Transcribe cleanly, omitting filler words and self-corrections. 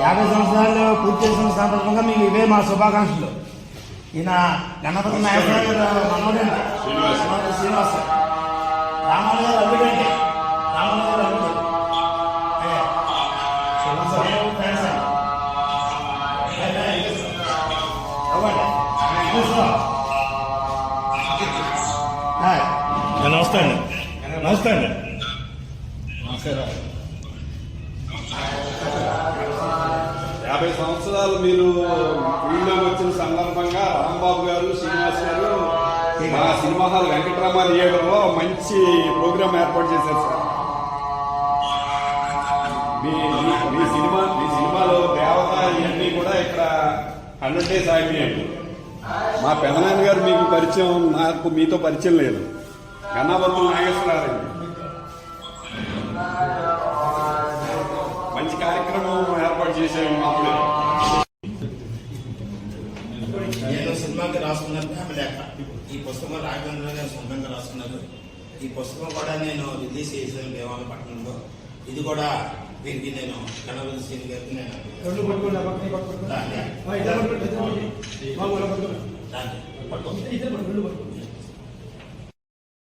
యాభై సంవత్సరాలు పూర్తి చేసిన సందర్భంగా మీకు ఇవే మా శుభాకాంక్షలు. ఈయన గణపతి నాయకుడు మనోడండి శ్రీనివాస్ రామాలు గారు అల్లుడండి రామాలు గారు అల్లుడు నమస్తే అండి. నమస్తే అండి. నమస్కారం. 50 సంవత్సరాలు మీరు ఊళ్ళోకి వచ్చిన సందర్భంగా రాంబాబు గారు శ్రీనివాస్ గారు మా సినిమా హాల్ వెంకటరామ థియేటర్లో మంచి ప్రోగ్రామ్ ఏర్పాటు చేశారు సార్. మీ సినిమాలో దేవత ఇవన్నీ కూడా ఇక్కడ 100 days ఆగినాయండి. మా పెదనాన్న గారు మీకు పరిచయం, నాకు మీతో పరిచయం లేదు. గన్నావరం నాగేశ్వరరావు మంచి కార్యక్రమం ఏర్పాటు చేశాను. అప్పుడు నేను సినిమాకి రాసుకున్నాను లేక ఈ పుస్తకం రాఘవేంద్ర గారు సొంతంగా రాసుకున్నారు. ఈ పుస్తకం కూడా నేను రిలీజ్ చేశాను దేవాలపట్నంలో. ఇది కూడా దీనికి నేను గణపతి శ్రీని గారికి నేను